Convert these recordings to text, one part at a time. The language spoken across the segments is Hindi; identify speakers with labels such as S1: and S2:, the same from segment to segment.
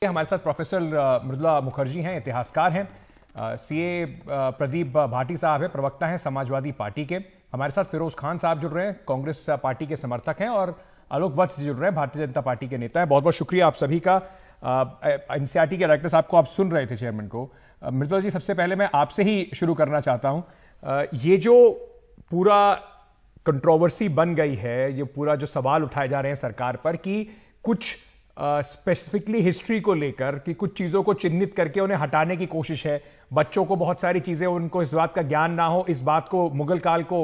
S1: हमारे साथ प्रोफेसर मृदुला मुखर्जी हैं, इतिहासकार हैं। सीए प्रदीप भाटी साहब हैं, प्रवक्ता हैं समाजवादी पार्टी के। हमारे साथ फिरोज खान साहब जुड़ रहे हैं, कांग्रेस पार्टी के समर्थक हैं। और आलोक वत्स जुड़ रहे हैं, भारतीय जनता पार्टी के नेता हैं। बहुत बहुत शुक्रिया आप सभी का। एनसीईआरटी के डायरेक्टर साहब को आप सुन रहे थे, चेयरमैन को। मृदुला जी, सबसे पहले मैं आपसे ही शुरू करना चाहता हूं। ये जो पूरा कंट्रोवर्सी बन गई है, ये पूरा जो सवाल उठाए जा रहे हैं सरकार पर कि कुछ स्पेसिफिकली हिस्ट्री को लेकर कि कुछ चीजों को चिन्हित करके उन्हें हटाने की कोशिश है। बच्चों को बहुत सारी चीजें, उनको इस बात का ज्ञान ना हो, इस बात को, मुगल काल को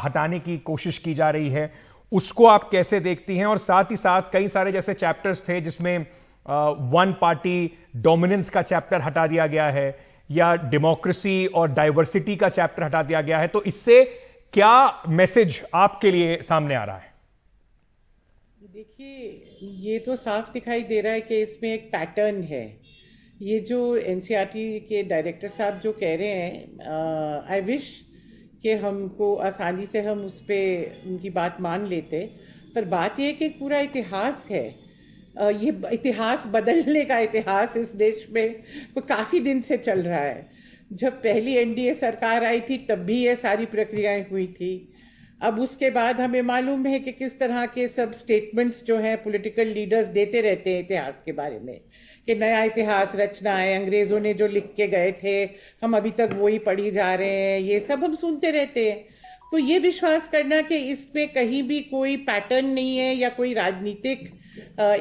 S1: हटाने की कोशिश की जा रही है। उसको आप कैसे देखती हैं? और साथ ही साथ कई सारे जैसे चैप्टर्स थे जिसमें वन पार्टी डोमिनेंस का चैप्टर हटा दिया गया है, या डेमोक्रेसी और डाइवर्सिटी का चैप्टर हटा दिया गया है। तो इससे क्या मैसेज आपके लिए सामने आ रहा है?
S2: देखिए, ये तो साफ दिखाई दे रहा है कि इसमें एक पैटर्न है। ये जो एनसीईआरटी के डायरेक्टर साहब जो कह रहे हैं, आई विश कि हमको आसानी से हम उस पर उनकी बात मान लेते, पर बात ये है कि पूरा इतिहास है। ये इतिहास बदलने का इतिहास इस देश में वो काफ़ी दिन से चल रहा है। जब पहली एनडीए सरकार आई थी तब भी ये सारी प्रक्रियाएं हुई थी। अब उसके बाद हमें मालूम है कि किस तरह के सब स्टेटमेंट्स जो हैं पॉलिटिकल लीडर्स देते रहते हैं इतिहास के बारे में, कि नया इतिहास रचना है, अंग्रेज़ों ने जो लिख के गए थे हम अभी तक वही पढ़ी जा रहे हैं, ये सब हम सुनते रहते हैं। तो ये विश्वास करना कि इसमें कहीं भी कोई पैटर्न नहीं है या कोई राजनीतिक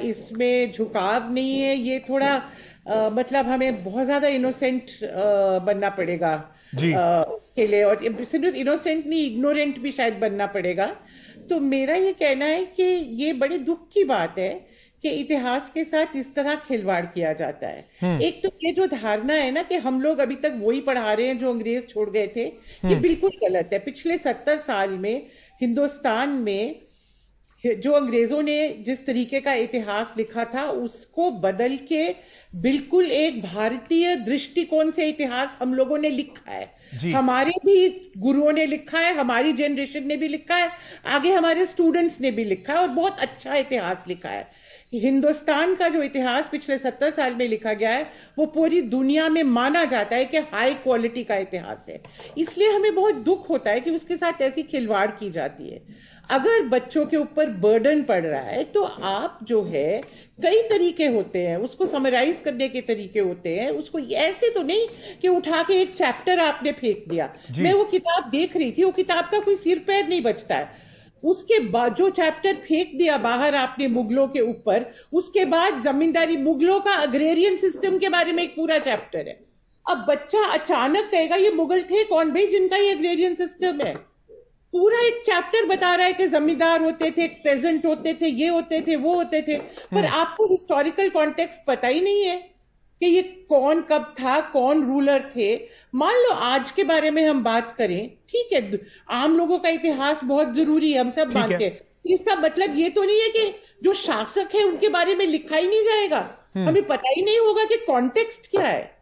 S2: इसमें झुकाव नहीं है, ये थोड़ा मतलब हमें बहुत ज़्यादा इनोसेंट बनना पड़ेगा उसके लिए। और सिर्फ इनोसेंट नहीं, इग्नोरेंट भी शायद बनना पड़ेगा। तो मेरा ये कहना है कि ये बड़े दुख की बात है कि इतिहास के साथ इस तरह खिलवाड़ किया जाता है। एक तो ये जो धारणा है ना कि हम लोग अभी तक वही पढ़ा रहे हैं जो अंग्रेज छोड़ गए थे, ये बिल्कुल गलत है। पिछले 70 साल में हिंदुस्तान में जो अंग्रेजों ने जिस तरीके का इतिहास लिखा था उसको बदल के बिल्कुल एक भारतीय दृष्टिकोण से इतिहास हम लोगों ने लिखा है। हमारे भी गुरुओं ने लिखा है, हमारी जनरेशन ने भी लिखा है, आगे हमारे स्टूडेंट्स ने भी लिखा है, और बहुत अच्छा इतिहास लिखा है। हिंदुस्तान का जो इतिहास पिछले 70 साल में लिखा गया है वो पूरी दुनिया में माना जाता है कि हाई क्वालिटी का इतिहास है। इसलिए हमें बहुत दुख होता है कि उसके साथ ऐसी खिलवाड़ की जाती है। अगर बच्चों के ऊपर बर्डन पड़ रहा है तो आप जो है, कई तरीके होते हैं उसको समराइज करने के तरीके होते हैं। उसको ऐसे तो नहीं कि उठा के एक चैप्टर आपने फेंक दिया। मैं वो किताब देख रही थी, वो किताब का कोई सिर पैर नहीं बचता है। उसके बाद जो चैप्टर फेंक दिया बाहर आपने मुगलों के ऊपर, उसके बाद जमींदारी, मुगलों का अग्रेरियन सिस्टम के बारे में एक पूरा चैप्टर है। अब बच्चा अचानक कहेगा ये मुगल थे कौन भाई जिनका ये अग्रेरियन सिस्टम है? पूरा एक चैप्टर बता रहा है कि जमींदार होते थे, पेजेंट होते थे, ये होते थे, वो होते थे, पर आपको हिस्टोरिकल कॉन्टेक्स्ट पता ही नहीं है कि ये कौन कब था, कौन रूलर थे। मान लो आज के बारे में हम बात करें, ठीक है, आम लोगों का इतिहास बहुत जरूरी है, हम सब मानते हैं। इसका मतलब ये तो नहीं है कि जो शासक है उनके बारे में लिखा ही नहीं जाएगा, हमें पता ही नहीं होगा कि कॉन्टेक्स्ट क्या है।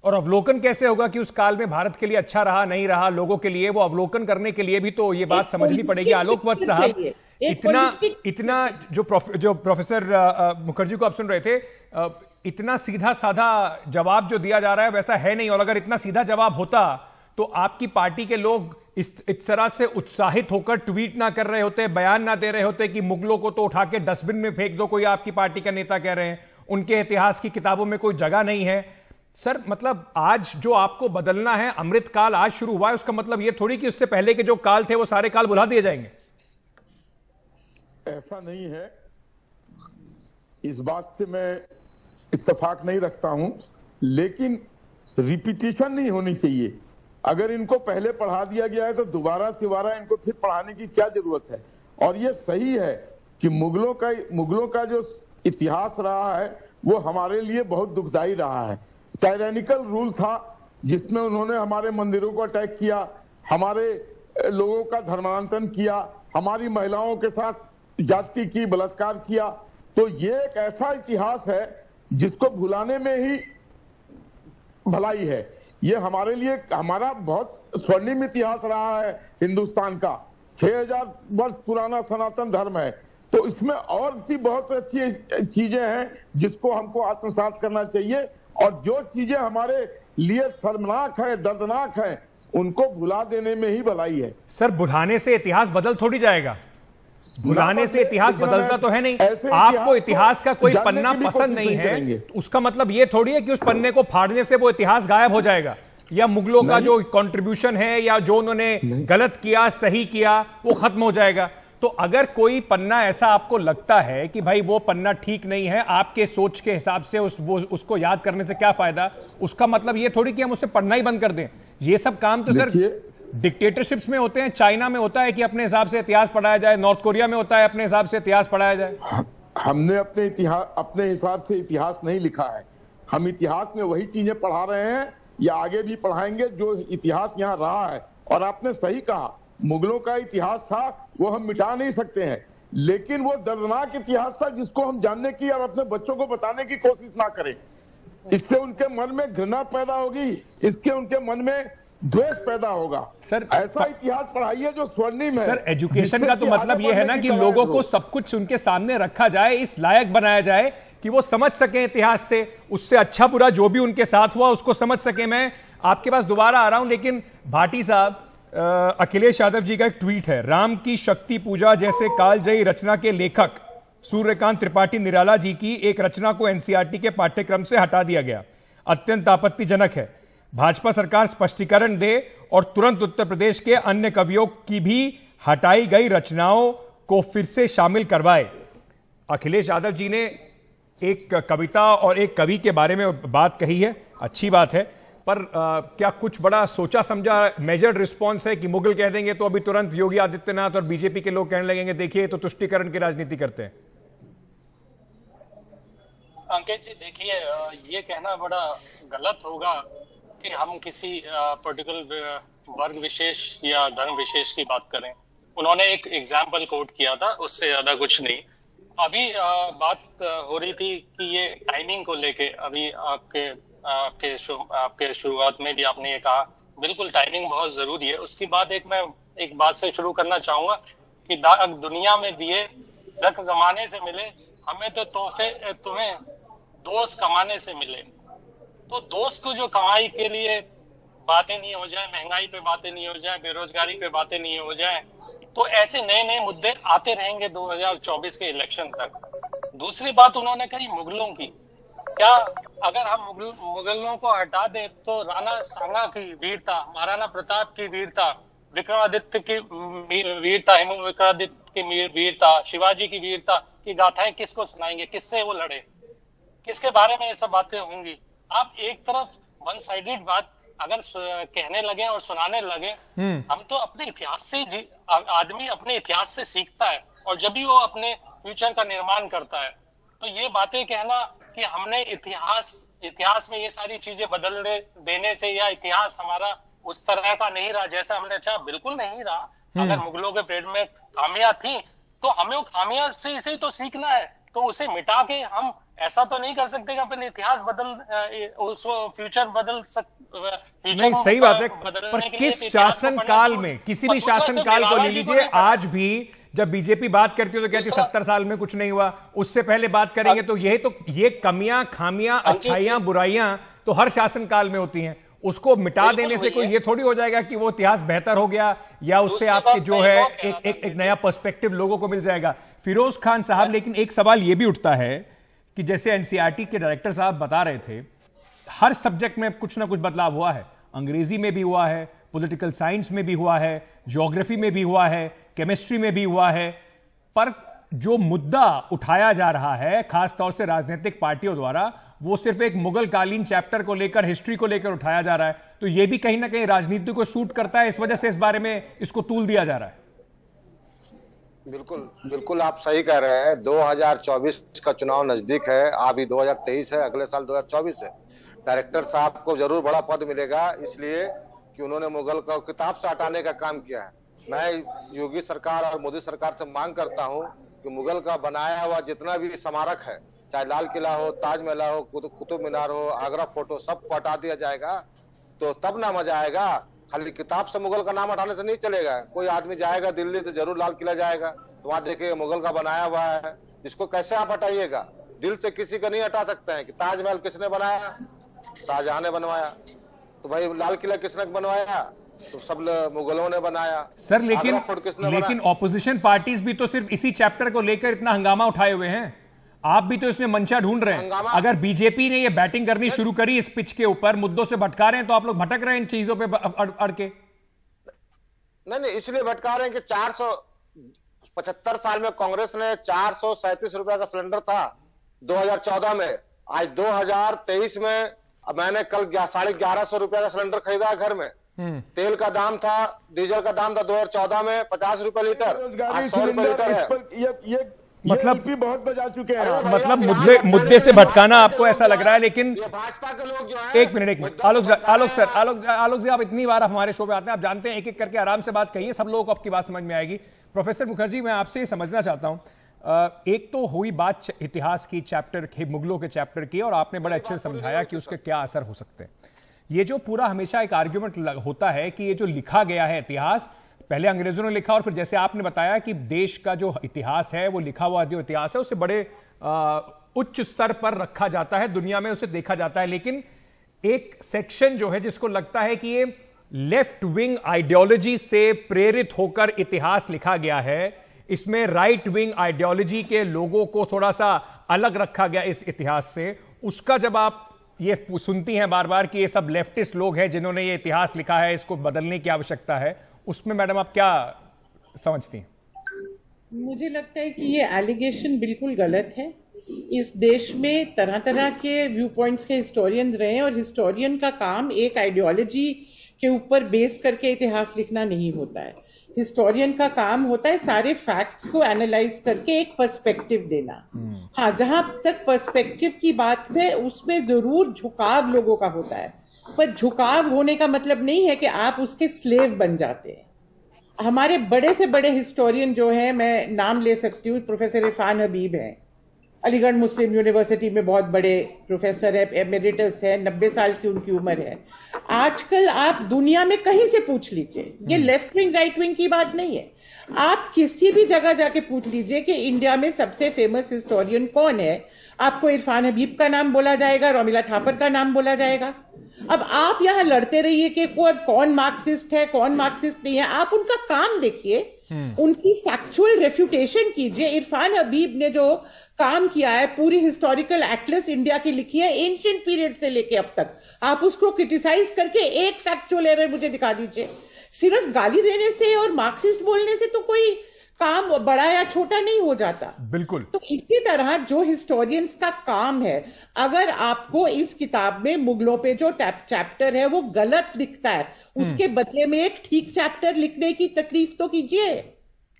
S1: और अवलोकन कैसे होगा कि उस काल में भारत के लिए अच्छा रहा नहीं रहा, लोगों के लिए वो अवलोकन करने के लिए भी तो ये बात समझनी पड़ेगी। आलोक वत्स साहब, इतना जो प्रोफेसर मुखर्जी को आप सुन रहे थे, इतना सीधा साधा जवाब जो दिया जा रहा है वैसा है नहीं। और अगर इतना सीधा जवाब होता तो आपकी पार्टी के लोग इस तरह से उत्साहित होकर ट्वीट ना कर रहे होते, बयान ना दे रहे होते कि मुगलों को तो उठा के डस्टबिन में फेंक दो। कोई आपकी पार्टी का नेता कह रहे हैं उनके इतिहास की किताबों में कोई जगह नहीं है। सर, मतलब आज जो आपको बदलना है, अमृत काल आज शुरू हुआ है, उसका मतलब ये थोड़ी कि उससे पहले के जो काल थे वो सारे काल भुला दिए जाएंगे।
S3: ऐसा नहीं है, इस बात से मैं इत्तेफाक नहीं रखता हूं, लेकिन रिपीटिशन नहीं होनी चाहिए। अगर इनको पहले पढ़ा दिया गया है तो दोबारा इनको फिर पढ़ाने की क्या जरूरत है? और ये सही है कि मुगलों का जो इतिहास रहा है वो हमारे लिए बहुत दुखदाई रहा है। टायरेनिकल रूल था जिसमें उन्होंने हमारे मंदिरों को अटैक किया, हमारे लोगों का धर्मांतरण किया, हमारी महिलाओं के साथ जाति की बलात्कार किया। तो ये एक ऐसा इतिहास है जिसको भुलाने में ही भलाई है। ये हमारे लिए, हमारा बहुत स्वर्णिम इतिहास रहा है हिंदुस्तान का। 6000 वर्ष पुराना सनातन धर्म है। तो इसमें और भी बहुत अच्छी चीजें हैं जिसको हमको आत्मसात करना चाहिए, और जो चीजें हमारे लिए शर्मनाक है, दर्दनाक है, उनको भुला देने में ही भलाई है।
S1: सर, भुलाने से इतिहास बदल थोड़ी जाएगा। भुलाने से इतिहास बदलता तो है नहीं। आपको इतिहास का कोई पन्ना पसंद नहीं है, उसका मतलब ये थोड़ी है कि उस पन्ने को फाड़ने से वो इतिहास गायब हो जाएगा, या मुगलों का जो कंट्रीब्यूशन है या जो उन्होंने गलत किया सही किया वो खत्म हो जाएगा। तो अगर कोई पन्ना ऐसा आपको लगता है कि भाई वो पन्ना ठीक नहीं है, आपके सोच के हिसाब से उसको याद करने से क्या फायदा, उसका मतलब ये थोड़ी कि हम उससे पढ़ना ही बंद कर दें। ये सब काम तो सर डिक्टेटरशिप्स में होते हैं। चाइना में होता है कि अपने हिसाब से इतिहास पढ़ाया जाए, नॉर्थ कोरिया में होता है अपने हिसाब से इतिहास पढ़ाया जाए।
S3: हमने अपने हिसाब से इतिहास नहीं लिखा है। हम इतिहास में वही चीजें पढ़ा रहे हैं या आगे भी पढ़ाएंगे जो इतिहास यहाँ रहा है। और आपने सही कहा, मुगलों का इतिहास था, वो हम मिटा नहीं सकते हैं, लेकिन वो दर्दनाक इतिहास था जिसको हम जानने की और अपने बच्चों को बताने की कोशिश ना करें। इससे उनके मन में घृणा पैदा होगी, इसके उनके मन में द्वेष पैदा होगा।
S1: सर,
S3: ऐसा इतिहास पढ़ाइए जो स्वर्णिम है।
S1: सर, एजुकेशन का तो मतलब ये है ना कि लोगों को सब कुछ उनके सामने रखा जाए, इस लायक बनाया जाए कि वो समझ सके इतिहास से, उससे अच्छा बुरा जो भी उनके साथ हुआ उसको समझ सके। मैं आपके पास दोबारा आ रहा हूं, लेकिन भाटी साहब, अखिलेश यादव जी का एक ट्वीट है। राम की शक्ति पूजा जैसे कालजयी रचना के लेखक सूर्यकांत त्रिपाठी निराला जी की एक रचना को एनसीईआरटी के पाठ्यक्रम से हटा दिया गया, अत्यंत आपत्तिजनक है। भाजपा सरकार स्पष्टीकरण दे और तुरंत उत्तर प्रदेश के अन्य कवियों की भी हटाई गई रचनाओं को फिर से शामिल करवाए। अखिलेश यादव जी ने एक कविता और एक कवि के बारे में बात कही है, अच्छी बात है, पर क्या कुछ बड़ा सोचा समझा मेजर्ड रिस्पॉन्स है कि मुगल कह देंगे तो अभी तुरंत योगी आदित्यनाथ और बीजेपी के लोग कहने लगेंगे देखिए तो तुष्टीकरण की राजनीति करते हैं?
S4: अंकित जी, देखिए, ये कहना बड़ा गलत होगा कि हम किसी पर्टिकुलर वर्ग विशेष या धर्म विशेष की बात करें। उन्होंने एक एग्जाम्पल कोट किया था, उससे ज्यादा कुछ नहीं। अभी बात हो रही थी कि ये टाइमिंग को लेके, अभी आपके शुरुआत में भी आपने ये कहा, बिल्कुल टाइमिंग बहुत जरूरी है। उसकी बाद मैं एक बात से शुरू करना चाहूंगा कि दुनिया में दिए रख जमाने से मिले, हमें तो तोहफे तुम्हें दोस्त कमाने से मिले। तो दोस्त को जो कमाई के लिए बातें नहीं हो जाए, महंगाई पे बातें नहीं हो जाए, बेरोजगारी पे बातें नहीं हो जाए, तो ऐसे नए नए मुद्दे आते रहेंगे 2024 के इलेक्शन तक। दूसरी बात उन्होंने कही मुगलों की। क्या अगर हम मुगलों को हटा दे तो राणा सांगा की वीरता, महाराणा प्रताप की वीरता, विक्रमादित्य की वीरता, विक्रमादित्य की वीरता, शिवाजी की वीरता की गाथाएं किसको सुनाएंगे? किससे वो लड़े? किसके बारे में ये सब बातें होंगी? आप एक तरफ वन साइडेड बात अगर कहने लगे और सुनाने लगे, हम तो अपने इतिहास से आदमी अपने इतिहास से सीखता है, और जब भी वो अपने फ्यूचर का निर्माण करता है, तो ये बातें कहना कि हमने इतिहास में ये सारी चीजें बदल देने से, या इतिहास हमारा उस तरह का नहीं रहा जैसा हमने चाहा, बिल्कुल नहीं रहा। अगर मुगलों के पीरियड में खामियां थी तो हमें वो खामियां से तो सीखना है, तो उसे मिटा के हम ऐसा तो नहीं कर सकते कि अपने इतिहास फ्यूचर बदल
S1: नहीं, सही बात है, पर किस शासन काल में, किसी भी शासन काल को ले लीजिए, आज भी जब बीजेपी बात करती है तो कहती है 70 साल में कुछ नहीं हुआ, उससे पहले बात करेंगे तो ये कमियां, खामियां, अच्छाइयां, बुराइयां तो हर शासन काल में होती हैं। उसको मिटा देने से कोई ये थोड़ी हो जाएगा कि वो इतिहास बेहतर हो गया, या उससे आपके जो है एक नया पर्सपेक्टिव लोगों को मिल जाएगा। फिरोज खान साहब, लेकिन एक सवाल ये भी उठता है कि जैसे एनसीईआरटी के डायरेक्टर साहब बता रहे थे, हर सब्जेक्ट में कुछ ना कुछ बदलाव हुआ है। अंग्रेजी में भी हुआ है, पॉलिटिकल साइंस में भी हुआ है, ज्योग्राफी में भी हुआ है, केमिस्ट्री में भी हुआ है, पर जो मुद्दा उठाया जा रहा है खासतौर से राजनीतिक पार्टियों द्वारा, वो सिर्फ एक मुगल कालीन चैप्टर को लेकर, हिस्ट्री को लेकर उठाया जा रहा है। तो ये भी कहीं ना कहीं राजनीति को सूट करता है, इस वजह से इस बारे में इसको तूल दिया जा रहा है।
S5: बिल्कुल आप सही कह रहे हैं। 2024 का चुनाव नजदीक है, अभी 2023 है, अगले साल 2024 है। डायरेक्टर साहब को जरूर बड़ा पद मिलेगा, इसलिए कि उन्होंने मुगल को किताब से हटाने का काम किया है। मैं योगी सरकार और मोदी सरकार से मांग करता हूं कि मुगल का बनाया हुआ जितना भी स्मारक है, चाहे लाल किला हो, ताजमहल हो, कुतुब मीनार हो, आगरा फोर्ट हो, सबको हटा दिया जाएगा, तो तब ना मजा आएगा। खाली किताब से मुगल का नाम हटाने से नहीं चलेगा। कोई आदमी जाएगा दिल्ली तो जरूर लाल किला जाएगा, तो वहां देखिए मुगल का बनाया हुआ है, इसको कैसे आप हटाइएगा? दिल से किसी का नहीं हटा सकते हैं कि ताजमहल किसने बनाया? शाहजहां ने बनवाया। तो भाई लाल किला किसने बनवाया? तो सब मुगलों ने बनाया।
S1: सर
S5: आगरा फोर्ट किसने
S1: लेकिन
S5: बनाया?
S1: ऑपोजिशन पार्टीज भी तो सिर्फ इसी चैप्टर को लेकर इतना हंगामा उठाए हुए हैं। आप भी तो इसमें मंशा ढूंढ रहे हैं। अगर बीजेपी ने ये बैटिंग करनी शुरू करी इस पिच के ऊपर, मुद्दों से भटका रहे हैं, तो आप लोग भटक रहे हैं इन चीजों पे अड़ के।
S5: नहीं, इसलिए भटका रहे हैं कि 475 साल में कांग्रेस ने 437 रुपए का सिलेंडर था 2014 में। आज 2023 में मैंने कल 1150 रुपए का सिलेंडर खरीदा घर में। तेल का दाम था, डीजल का दाम था 2014 में 50 रुपए लीटर, आज 100 रुपए लीटर है।
S1: मतलब
S3: बहुत बजा चुके हैं।
S1: मतलब मुद्दे से भटकाना आपको ऐसा लग रहा है। लेकिन
S5: भाजपा के लोग जो है,
S1: एक मिनट आलोक जी, आप इतनी बार हमारे शो पे आते हैं, आप जानते हैं, एक एक करके आराम से बात कहिए, सब लोगों को आपकी बात समझ में आएगी। प्रोफेसर मुखर्जी, मैं आपसे ये समझना चाहता हूं, एक तो हुई बात इतिहास की, चैप्टर की, मुगलों के चैप्टर की, और आपने बड़े अच्छे से समझाया कि उसके क्या असर हो सकते हैं। ये जो पूरा हमेशा एक आर्ग्यूमेंट होता है कि ये जो लिखा गया है इतिहास, पहले अंग्रेजों ने लिखा और फिर जैसे आपने बताया कि देश का जो इतिहास है, वो लिखा हुआ जो इतिहास है, उसे बड़े उच्च स्तर पर रखा जाता है, दुनिया में उसे देखा जाता है। लेकिन एक सेक्शन जो है जिसको लगता है कि ये लेफ्ट विंग आइडियोलॉजी से प्रेरित होकर इतिहास लिखा गया है, इसमें राइट विंग आइडियोलॉजी के लोगों को थोड़ा सा अलग रखा गया इस इतिहास से, उसका जब आप ये सुनती हैं बार बार कि ये सब लेफ्टिस्ट लोग हैं जिन्होंने ये इतिहास लिखा है, इसको बदलने की आवश्यकता है, उसमें मैडम आप क्या समझती हैं?
S2: मुझे लगता है कि ये एलिगेशन बिल्कुल गलत है। इस देश में तरह तरह के व्यू पॉइंट्स के हिस्टोरियंस रहे हैं और हिस्टोरियन का काम एक आइडियोलॉजी के ऊपर बेस करके इतिहास लिखना नहीं होता है। हिस्टोरियन का काम होता है सारे फैक्ट्स को एनालाइज करके एक पर्सपेक्टिव देना। हाँ, जहां तक पर्सपेक्टिव की बात है उसमें जरूर झुकाव लोगों का होता है, पर झुकाव होने का मतलब नहीं है कि आप उसके स्लेव बन जाते हैं। हमारे बड़े से बड़े हिस्टोरियन जो हैं, मैं नाम ले सकती हूँ, प्रोफेसर इरफान हबीब हैं, अलीगढ़ मुस्लिम यूनिवर्सिटी में बहुत बड़े प्रोफेसर है, एमेरिटस है, 90 साल की उनकी उम्र है। आजकल आप दुनिया में कहीं से पूछ लीजिए, ये लेफ्ट विंग राइट विंग की बात नहीं है, आप किसी भी जगह जाके पूछ लीजिए कि इंडिया में सबसे फेमस हिस्टोरियन कौन है, आपको इरफान हबीब का नाम बोला जाएगा, रोमिला थापर का नाम बोला जाएगा। अब आप यहाँ लड़ते रहिए कि कौन मार्क्सिस्ट है, कौन मार्क्सिस्ट नहीं है, आप उनका काम देखिए, उनकी फैक्चुअल रेफ्यूटेशन कीजिए। इरफान हबीब ने जो काम किया है, पूरी हिस्टोरिकल एटलस इंडिया की लिखी है एंशिएंट पीरियड से लेके अब तक, आप उसको क्रिटिसाइज करके एक फैक्चुअल एरर मुझे दिखा दीजिए। सिर्फ गाली देने से और मार्क्सिस्ट बोलने से तो कोई काम बड़ा या छोटा नहीं हो जाता।
S1: बिल्कुल।
S2: तो इसी तरह जो हिस्टोरियंस का काम है, अगर आपको इस किताब में मुगलों पे जो चैप्टर है वो गलत लिखता है, उसके बदले में एक ठीक चैप्टर लिखने की तकलीफ तो कीजिए।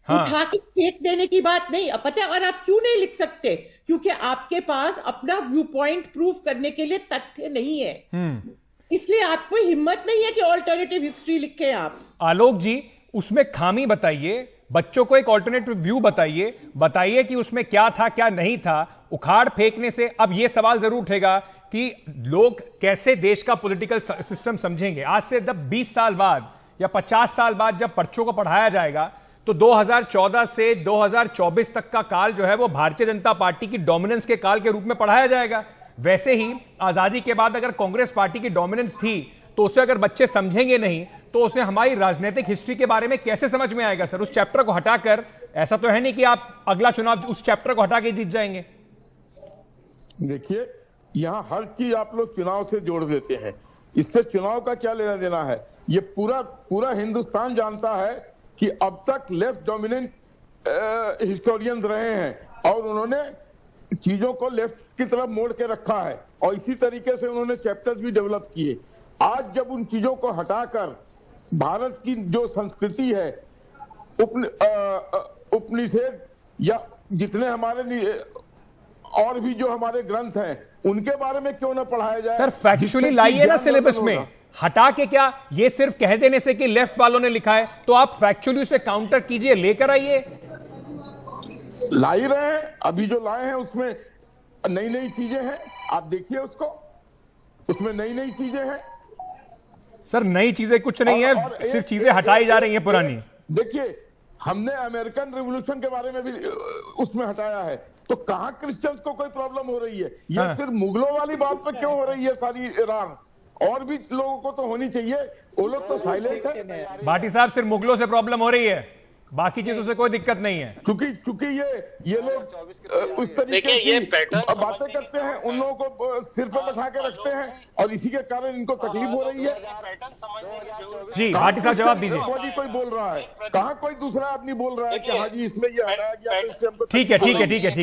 S2: हाँ। उठा के फेंक देने की बात नहीं। पता है और आप क्यों नहीं लिख सकते? क्योंकि आपके पास अपना व्यू पॉइंट प्रूव करने के लिए तथ्य नहीं है, इसलिए आपको हिम्मत नहीं है कि ऑल्टरनेटिव हिस्ट्री लिखे आप।
S1: आलोक जी, उसमें खामी बताइए, बच्चों को एक ऑल्टरनेटिव व्यू बताइए कि उसमें क्या था क्या नहीं था। उखाड़ फेंकने से अब यह सवाल जरूर उठेगा कि लोग कैसे देश का पॉलिटिकल सिस्टम समझेंगे। आज से 20 साल बाद या 50 साल बाद जब बच्चों को पढ़ाया जाएगा तो 2014 से 2024 तक का काल जो है वो भारतीय जनता पार्टी की डोमिनेंस के काल के रूप में पढ़ाया जाएगा। वैसे ही आजादी के बाद अगर कांग्रेस पार्टी की डोमिनेंस थी तो उसे अगर बच्चे समझेंगे नहीं तो उसे हमारी राजनीतिक हिस्ट्री के बारे में कैसे समझ में आएगा? सर, उस चैप्टर को हटाकर ऐसा तो है नहीं कि आप अगला चुनाव उस चैप्टर को हटा के जीत जाएंगे।
S3: देखिए, यहां हर चीज आप लोग चुनाव से जोड़ देते हैं, इससे चुनाव का क्या लेना देना है? ये पूरा हिंदुस्तान जानता है कि अब तक लेफ्ट डोमिनेंट हिस्टोरियंस रहे हैं और उन्होंने चीजों को लेफ्ट की तरफ मोड़ के रखा है और इसी तरीके से उन्होंने चैप्टर्स भी डेवलप किए। आज जब उन चीजों को हटाकर भारत की जो संस्कृति है, उपनिषद या जितने हमारे और भी जो हमारे ग्रंथ हैं, उनके बारे में क्यों ना पढ़ाया जाए?
S1: सर, फैक्चुअली लाइए ना सिलेबस में। हटा के क्या, ये सिर्फ कह देने से कि लेफ्ट वालों ने लिखा है, तो आप फैक्चुअली उसे काउंटर कीजिए, लेकर आइए।
S3: ला ही रहे हैं, अभी जो लाए हैं उसमें नई चीजें हैं, आप देखिए उसको, उसमें नई चीजें हैं।
S1: सर, नई चीजें कुछ नहीं है, सिर्फ चीजें हटाई जा रही हैं पुरानी।
S3: देखिए, हमने अमेरिकन रिवॉल्यूशन के बारे में भी उसमें हटाया है। तो कहाँ क्रिश्चियंस को कोई प्रॉब्लम हो रही है? ये सिर्फ मुगलों वाली बात पे क्यों हो रही है सारी रार? और भी लोगों को तो होनी चाहिए, वो लोग तो साइलेंट है।
S1: भाटी साहब, सिर्फ मुगलों से प्रॉब्लम हो रही है, बाकी चीजों से कोई दिक्कत नहीं है।
S3: क्योंकि ये लोग उस तरीके
S4: ये
S3: की
S4: पैटर्न
S3: बातें करते हैं, उन लोगों को सिर पे बैठा के रखते हैं और इसी के कारण इनको तकलीफ हो रही है।
S4: पैटर्न समझने की जरूरत
S1: जी भाटी साहब, जवाब दीजिए।
S3: कोई बोल रहा है, कहाँ कोई दूसरा आदमी बोल रहा है कि हाँ जी इसमें ये हटाया गया तो इससे हमको
S1: ठीक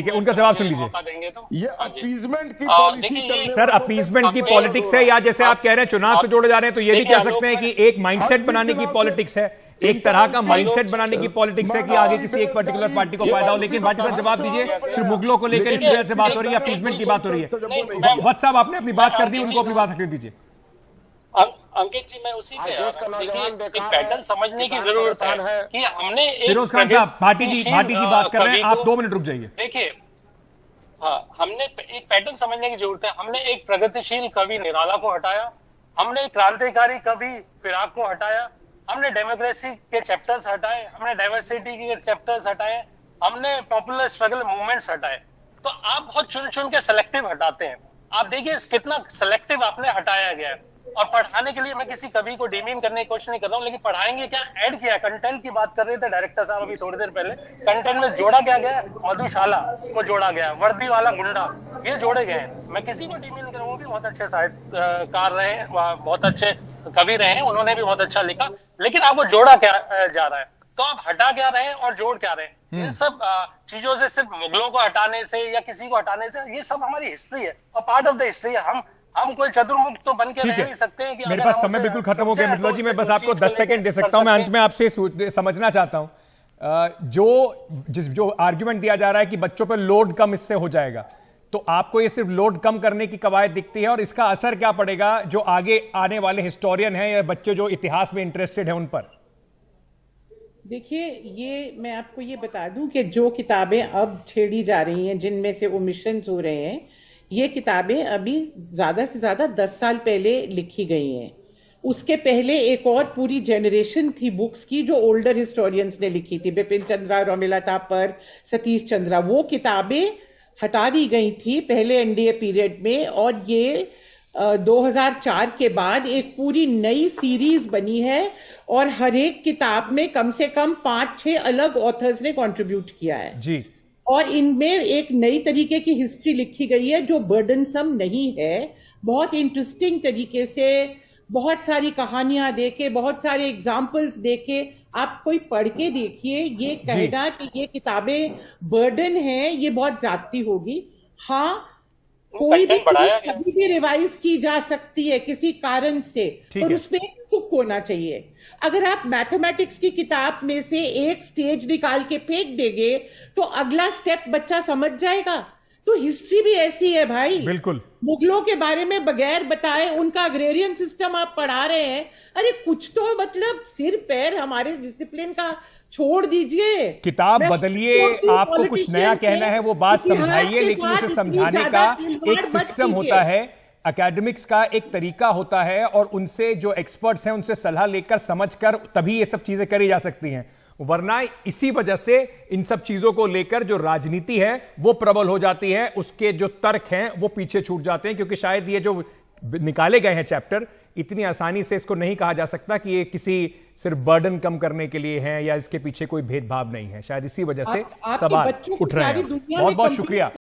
S1: है, उनका जवाब सुन लीजिए।
S4: देंगे तो
S3: ये अपीजमेंट की पॉलिसी चलने
S1: सर, अपीजमेंट की पॉलिटिक्स है, या जैसे आप कह रहे हैं चुनाव से जोड़े जा रहे हैं, तो ये भी कह सकते हैं कि एक माइंडसेट बनाने की पॉलिटिक्स है, एक तरह का माइंडसेट बनाने की पॉलिटिक्स है कि आगे किसी एक पर्टिकुलर पार्टी को फायदा हो। लेकिन भाटी साहब जवाब दीजिए, सिर्फ मुगलों को लेकर इस वजह से बात हो रही है, अपीजमेंट की बात हो रही है। वत्स साहब, आपने अपनी बात कर दी, उनको अपनी बात रखने दीजिए।
S4: अंकित जी, मैं उसी पे एक पैटर्न समझने की जरूरत है कि हमने
S1: फिरोज खान साहब, भाटी जी बात कर रहे हैं, आप 2 मिनट रुक जाइए।
S4: देखिए, हाँ, हमने एक पैटर्न समझने की जरूरत है। हमने एक प्रगतिशील कवि निराला को हटाया, हमने एक क्रांतिकारी कवि फिराक को हटाया, हमने डेमोक्रेसी के चैप्टर्स हटाए, हमने डाइवर्सिटी के चैप्टर्स हटाए, हमने पॉपुलर स्ट्रगल मूवमेंट्स हटाए। तो आप बहुत चुन के सेलेक्टिव हटाते हैं। आप देखिए कितना सेलेक्टिव आपने हटाया गया है। और पढ़ाने के लिए मैं किसी कवि को डिमीन करने की कोशिश नहीं कर रहा हूँ, लेकिन पढ़ाएंगे क्या, ऐड किया। कंटेंट की बात कर रहे थे डायरेक्टर साहब अभी थोड़ी देर पहले, कंटेंट में जोड़ा क्या गया, मधुशाला को जोड़ा गया, वर्दी वाला गुंडा, ये जोड़े गए हैं। मैं किसी को डिमीन नहीं कर रहा हूँ, वो भी बहुत अच्छे साहित्यकार रहे हैं, बहुत अच्छे कवि रहे हैं, उन्होंने भी बहुत अच्छा लिखा। लेकिन आपको जोड़ा क्या जा रहा है, तो आप हटा क्या रहे हैं और जोड़ क्या रहे हैं? इन सब चीजों से, सिर्फ मुगलों को हटाने से या किसी को हटाने से, ये सब हमारी हिस्ट्री है और पार्ट ऑफ द हिस्ट्री है। हम कोई चतुर्मुख तो बन के रह नहीं सकते हैं कि
S1: मेरे पास समय बिल्कुल खत्म हो गया मित्तल जी, मैं बस आपको 10 सेकंड दे सकता हूं। मैं अंत में आपसे समझना चाहता हूं, जो आर्ग्यूमेंट दिया जा रहा है कि बच्चों पर लोड कम इससे हो जाएगा, तो आपको ये सिर्फ लोड कम करने की कवायद दिखती है, और इसका असर क्या पड़ेगा जो आगे आने वाले हिस्टोरियन हैं या बच्चे जो इतिहास में इंटरेस्टेड हैं उन पर?
S2: देखिए, ये मैं आपको ये बता दूं कि जो किताबें अब छेड़ी जा रही हैं, जिनमें से ओमिशंस हो रहे हैं, ये किताबें अभी ज्यादा से ज्यादा 10 साल पहले लिखी गई हैं। उसके पहले एक और पूरी जनरेशन थी बुक्स की जो ओल्डर हिस्टोरियंस ने लिखी थी, बिपिन चंद्रा, रोमिला थापर, सतीश चंद्रा। वो किताबें हटा दी गई थी पहले एनडीए पीरियड में, और ये 2004 के बाद एक पूरी नई सीरीज बनी है, और हर एक किताब में कम से कम 5-6 अलग ऑथर्स ने कंट्रीब्यूट किया है
S1: जी।
S2: और इनमें एक नई तरीके की हिस्ट्री लिखी गई है जो बर्डनसम नहीं है। बहुत इंटरेस्टिंग तरीके से, बहुत सारी कहानियां देके, बहुत सारे एग्जाम्पल्स देके, आप कोई पढ़ के देखिए। ये कहना कि ये किताबें बर्डन है, ये बहुत ज्यादती होगी। हाँ, कोई भी चीज कभी भी रिवाइज की जा सकती है किसी कारण से, और उसमें एक तुक होना चाहिए। अगर आप मैथमेटिक्स की किताब में से एक स्टेज निकाल के फेंक देंगे तो अगला स्टेप बच्चा समझ जाएगा। तो हिस्ट्री भी ऐसी है भाई,
S1: बिल्कुल।
S2: मुगलों के बारे में बगैर बताए उनका अग्रेरियन सिस्टम आप पढ़ा रहे हैं। अरे कुछ तो मतलब सिर पैर हमारे डिसिप्लिन का छोड़ दीजिए।
S1: किताब बदलिए, आपको कुछ नया कहना है वो बात समझाइए, लेकिन उसे समझाने का एक सिस्टम होता है, एकेडमिक्स का एक तरीका होता है, और उनसे जो एक्सपर्ट्स हैं उनसे सलाह लेकर समझकर तभी ये सब चीजें करी जा सकती हैं। वरना इसी वजह से इन सब चीजों को लेकर जो राजनीति है वो प्रबल हो जाती है, उसके जो तर्क हैं वो पीछे छूट जाते हैं, क्योंकि शायद ये जो निकाले गए हैं चैप्टर, इतनी आसानी से इसको नहीं कहा जा सकता कि ये किसी सिर्फ बर्डन कम करने के लिए है या इसके पीछे कोई भेदभाव नहीं है। शायद इसी वजह से सवाल उठ रहे हैं। बहुत बहुत शुक्रिया।